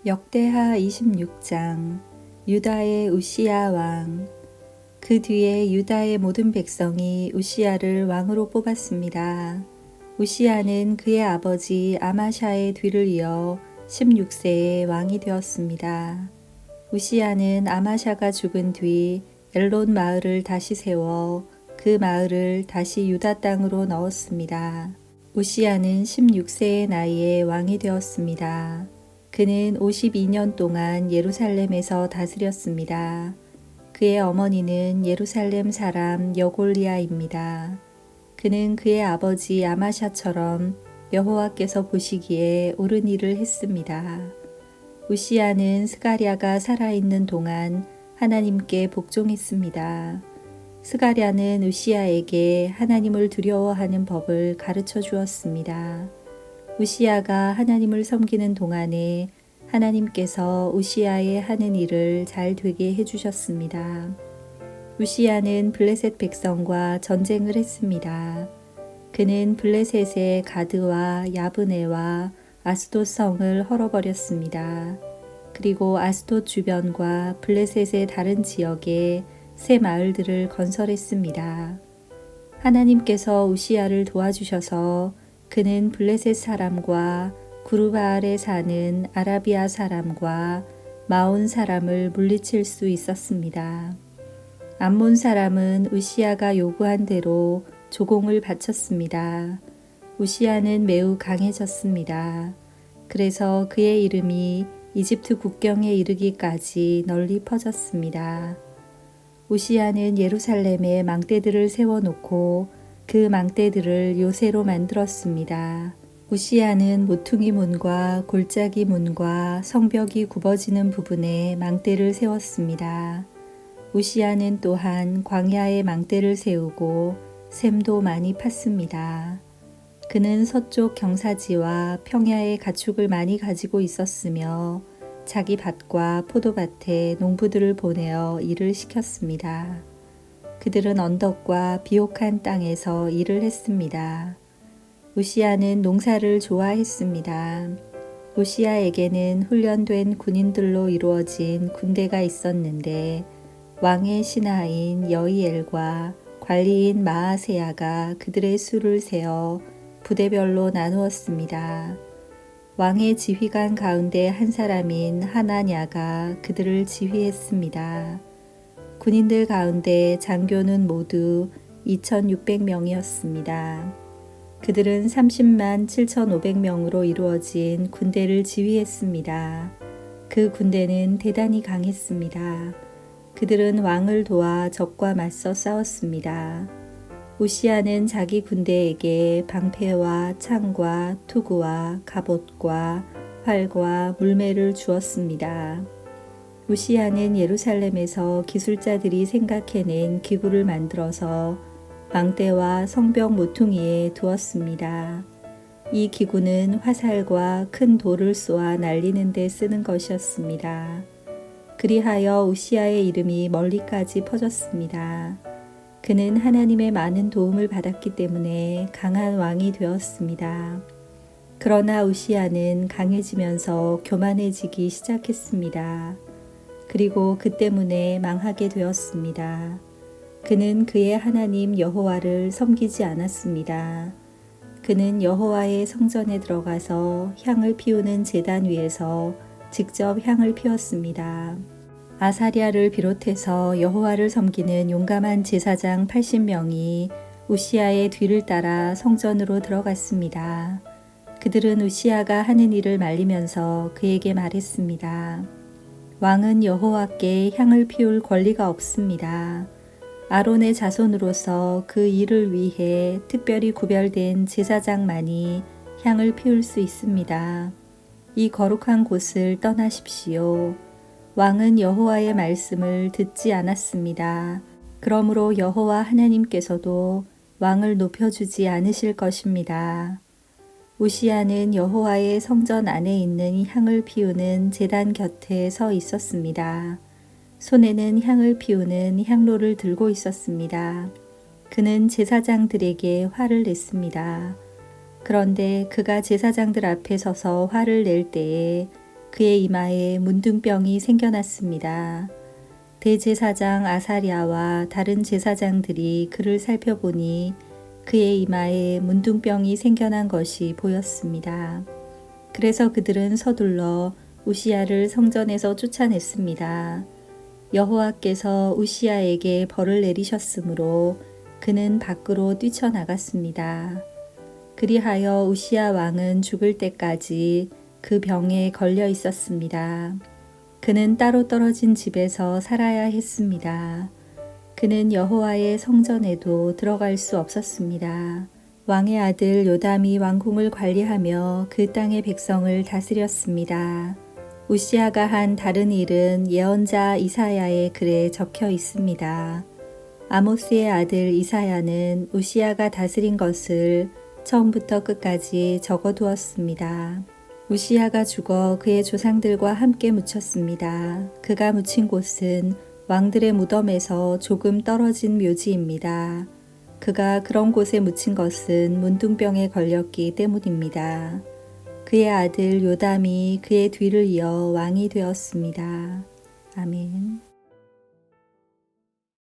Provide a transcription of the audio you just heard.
역대하 26장. 유다의 우시야 왕. 그 뒤에 유다의 모든 백성이 우시야를 왕으로 뽑았습니다. 우시야는 그의 아버지 아마샤의 뒤를 이어 16세에 왕이 되었습니다. 우시야는 아마샤가 죽은 뒤 엘론 마을을 다시 세워 그 마을을 다시 유다 땅으로 넣었습니다. 우시야는 16세의 나이에 왕이 되었습니다. 그는 52년 동안 예루살렘에서 다스렸습니다. 그의 어머니는 예루살렘 사람 여골리아입니다. 그는 그의 아버지 아마샤처럼 여호와께서 보시기에 옳은 일을 했습니다. 우시야는 스가랴가 살아있는 동안 하나님께 복종했습니다. 스가랴는 우시야에게 하나님을 두려워하는 법을 가르쳐 주었습니다. 우시야가 하나님을 섬기는 동안에 하나님께서 우시야의 하는 일을 잘 되게 해주셨습니다. 우시야는 블레셋 백성과 전쟁을 했습니다. 그는 블레셋의 가드와 야브네와 아스돗 성을 헐어버렸습니다. 그리고 아스돗 주변과 블레셋의 다른 지역에 새 마을들을 건설했습니다. 하나님께서 우시야를 도와주셔서 그는 블레셋 사람과 구르바알에 사는 아라비아 사람과 마온 사람을 물리칠 수 있었습니다. 암몬 사람은 우시야가 요구한 대로 조공을 바쳤습니다. 우시야는 매우 강해졌습니다. 그래서 그의 이름이 이집트 국경에 이르기까지 널리 퍼졌습니다. 우시야는 예루살렘에 망대들을 세워놓고 그 망대들을 요새로 만들었습니다. 우시야는 모퉁이 문과 골짜기 문과 성벽이 굽어지는 부분에 망대를 세웠습니다. 우시야는 또한 광야에 망대를 세우고 샘도 많이 팠습니다. 그는 서쪽 경사지와 평야의 가축을 많이 가지고 있었으며 자기 밭과 포도밭에 농부들을 보내어 일을 시켰습니다. 그들은 언덕과 비옥한 땅에서 일을 했습니다. 우시야는 농사를 좋아했습니다. 우시야에게는 훈련된 군인들로 이루어진 군대가 있었는데 왕의 신하인 여이엘과 관리인 마아세야가 그들의 수를 세어 부대별로 나누었습니다. 왕의 지휘관 가운데 한 사람인 하나냐가 그들을 지휘했습니다. 군인들 가운데 장교는 모두 2,600명이었습니다. 그들은 30만 7,500명으로 이루어진 군대를 지휘했습니다. 그 군대는 대단히 강했습니다. 그들은 왕을 도와 적과 맞서 싸웠습니다. 우시야는 자기 군대에게 방패와 창과 투구와 갑옷과 활과 물매를 주었습니다. 우시야는 예루살렘에서 기술자들이 생각해낸 기구를 만들어서 망대와 성벽 모퉁이에 두었습니다. 이 기구는 화살과 큰 돌을 쏘아 날리는 데 쓰는 것이었습니다. 그리하여 우시야의 이름이 멀리까지 퍼졌습니다. 그는 하나님의 많은 도움을 받았기 때문에 강한 왕이 되었습니다. 그러나 우시야는 강해지면서 교만해지기 시작했습니다. 그리고 그 때문에 망하게 되었습니다. 그는 그의 하나님 여호와를 섬기지 않았습니다. 그는 여호와의 성전에 들어가서 향을 피우는 제단 위에서 직접 향을 피웠습니다. 아사랴를 비롯해서 여호와를 섬기는 용감한 제사장 80명이 우시야의 뒤를 따라 성전으로 들어갔습니다. 그들은 우시야가 하는 일을 말리면서 그에게 말했습니다. 왕은 여호와께 향을 피울 권리가 없습니다. 아론의 자손으로서 그 일을 위해 특별히 구별된 제사장만이 향을 피울 수 있습니다. 이 거룩한 곳을 떠나십시오. 왕은 여호와의 말씀을 듣지 않았습니다. 그러므로 여호와 하나님께서도 왕을 높여주지 않으실 것입니다. 우시야는 여호와의 성전 안에 있는 향을 피우는 제단 곁에 서 있었습니다. 손에는 향을 피우는 향로를 들고 있었습니다. 그는 제사장들에게 화를 냈습니다. 그런데 그가 제사장들 앞에 서서 화를 낼 때에 그의 이마에 문둥병이 생겨났습니다. 대제사장 아사랴와 다른 제사장들이 그를 살펴보니 그의 이마에 문둥병이 생겨난 것이 보였습니다. 그래서 그들은 서둘러 우시야를 성전에서 쫓아냈습니다. 여호와께서 우시야에게 벌을 내리셨으므로 그는 밖으로 뛰쳐나갔습니다. 그리하여 우시야 왕은 죽을 때까지 그 병에 걸려 있었습니다. 그는 따로 떨어진 집에서 살아야 했습니다. 그는 여호와의 성전에도 들어갈 수 없었습니다. 왕의 아들 요담이 왕궁을 관리하며 그 땅의 백성을 다스렸습니다. 우시야가 한 다른 일은 예언자 이사야의 글에 적혀 있습니다. 아모스의 아들 이사야는 우시야가 다스린 것을 처음부터 끝까지 적어두었습니다. 우시야가 죽어 그의 조상들과 함께 묻혔습니다. 그가 묻힌 곳은 왕들의 무덤에서 조금 떨어진 묘지입니다. 그가 그런 곳에 묻힌 것은 문둥병에 걸렸기 때문입니다. 그의 아들 요담이 그의 뒤를 이어 왕이 되었습니다. 아멘.